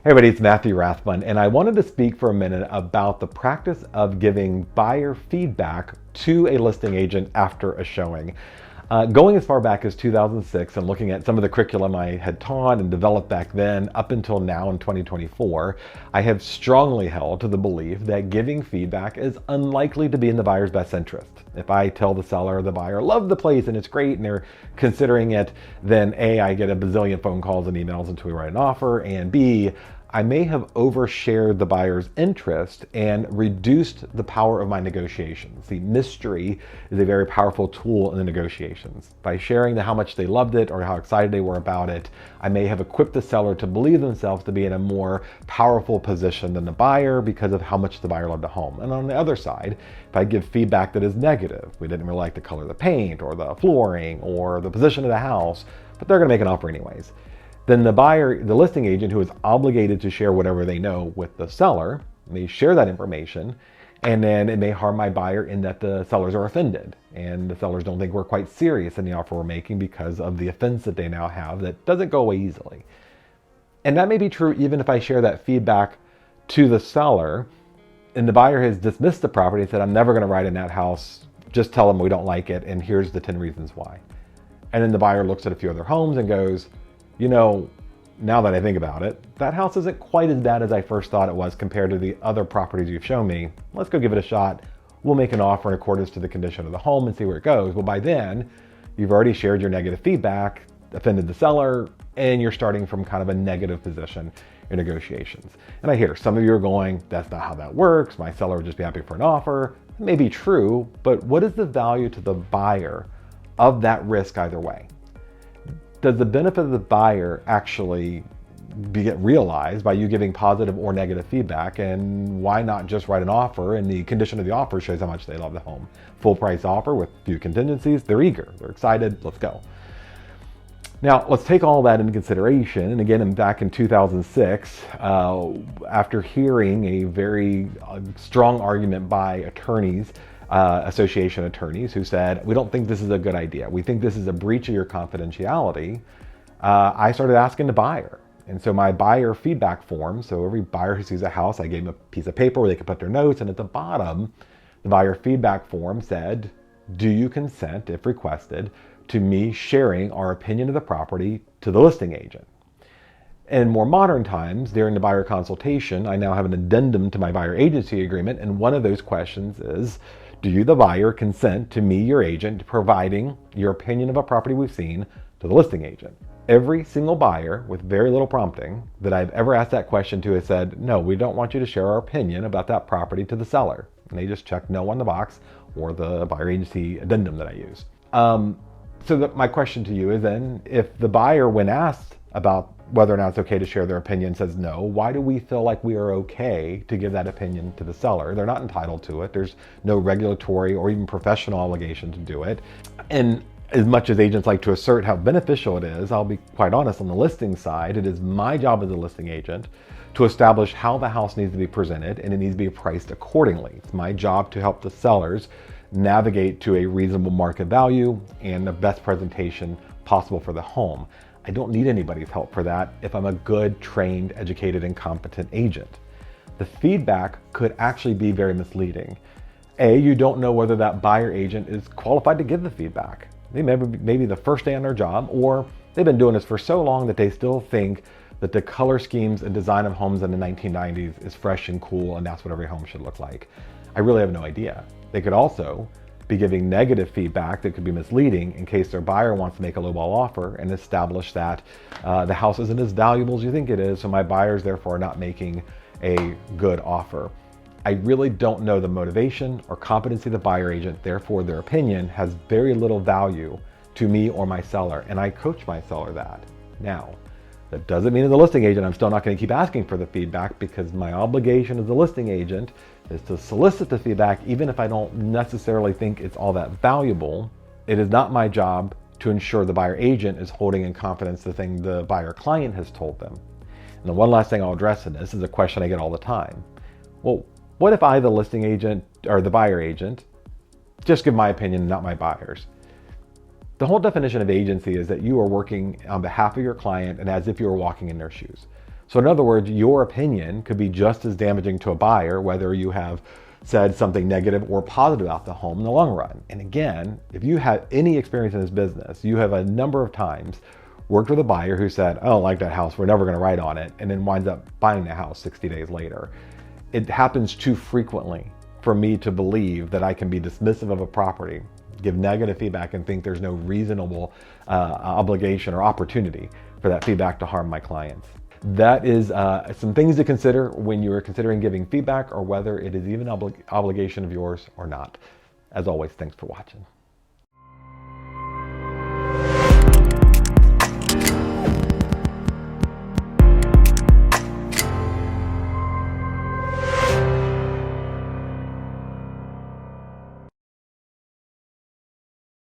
Hey everybody, it's Matthew Rathbun, and I wanted to speak for a minute about the practice of giving buyer feedback to a listing agent after a showing. Going as far back as 2006 and looking at some of the curriculum I had taught and developed back then up until now in 2024, I have strongly held to the belief that giving feedback is unlikely to be in the buyer's best interest. If I tell the seller or the buyer, love the place and it's great and they're considering it, then A, I get a bazillion phone calls and emails until we write an offer, and B, I may have overshared the buyer's interest and reduced the power of my negotiations. See, mystery is a very powerful tool in the negotiations. By sharing how much they loved it or how excited they were about it, I may have equipped the seller to believe themselves to be in a more powerful position than the buyer because of how much the buyer loved the home. And on the other side, if I give feedback that is negative, we didn't really like the color of the paint or the flooring or the position of the house, but they're gonna make an offer anyways, then the buyer, the listing agent who is obligated to share whatever they know with the seller, may share that information, and then it may harm my buyer in that the sellers are offended and the sellers don't think we're quite serious in the offer we're making because of the offense that they now have that doesn't go away easily. And that may be true even if I share that feedback to the seller and the buyer has dismissed the property and said, I'm never going to write in that house, just tell them we don't like it and here's the 10 reasons why. And then the buyer looks at a few other homes and goes, you know, now that I think about it, that house isn't quite as bad as I first thought it was compared to the other properties you've shown me. Let's go give it a shot. We'll make an offer in accordance to the condition of the home and see where it goes. Well, by then, you've already shared your negative feedback, offended the seller, and you're starting from kind of a negative position in negotiations. And I hear some of you are going, that's not how that works. My seller would just be happy for an offer. It may be true, but what is the value to the buyer of that risk either way? Does the benefit of the buyer actually get realized by you giving positive or negative feedback? And why not just write an offer and the condition of the offer shows how much they love the home? Full price offer with few contingencies. They're eager, they're excited, let's go. Now, let's take all that into consideration. And again, back in 2006, after hearing a very strong argument by attorneys, association attorneys who said, we don't think this is a good idea. We think this is a breach of your confidentiality. I started asking the buyer. And so my buyer feedback form, so every buyer who sees a house, I gave them a piece of paper where they could put their notes. And at the bottom, the buyer feedback form said, do you consent, if requested, to me sharing our opinion of the property to the listing agent? In more modern times, during the buyer consultation, I now have an addendum to my buyer agency agreement. And one of those questions is, do you, the buyer, consent to me, your agent, providing your opinion of a property we've seen to the listing agent? Every single buyer, with very little prompting, that I've ever asked that question to has said, no, we don't want you to share our opinion about that property to the seller. And they just check no on the box or the buyer agency addendum that I use. My question to you is then, if the buyer, when asked about whether or not it's okay to share their opinion, says no, why do we feel like we are okay to give that opinion to the seller? They're not entitled to it. There's no regulatory or even professional obligation to do it. And as much as agents like to assert how beneficial it is, I'll be quite honest, on the listing side, it is my job as a listing agent to establish how the house needs to be presented and it needs to be priced accordingly. It's my job to help the sellers navigate to a reasonable market value and the best presentation possible for the home. I don't need anybody's help for that if I'm a good, trained, educated, and competent agent. The feedback could actually be very misleading. A, you don't know whether that buyer agent is qualified to give the feedback. They maybe the first day on their job, or they've been doing this for so long that they still think that the color schemes and design of homes in the 1990s is fresh and cool, and that's what every home should look like. I really have no idea. They could also be giving negative feedback that could be misleading in case their buyer wants to make a lowball offer and establish that the house isn't as valuable as you think it is, so my buyers therefore are not making a good offer. I really don't know the motivation or competency of the buyer agent, therefore their opinion has very little value to me or my seller, and I coach my seller that. Now, that doesn't mean as a listing agent I'm still not going to keep asking for the feedback, because my obligation as a listing agent is to solicit the feedback even if I don't necessarily think it's all that valuable. It is not my job to ensure the buyer agent is holding in confidence the thing the buyer client has told them. And the one last thing I'll address in this is a question I get all the time. Well, what if I, the listing agent or the buyer agent, just give my opinion, not my buyer's? The whole definition of agency is that you are working on behalf of your client and as if you were walking in their shoes. So in other words, your opinion could be just as damaging to a buyer, whether you have said something negative or positive about the home in the long run. And again, if you have any experience in this business, you have a number of times worked with a buyer who said, I don't like that house, we're never gonna write on it, and then winds up buying the house 60 days later. It happens too frequently for me to believe that I can be dismissive of a property, give negative feedback, and think there's no reasonable obligation or opportunity for that feedback to harm my clients. That is some things to consider when you're considering giving feedback, or whether it is even an obligation of yours or not. As always, thanks for watching.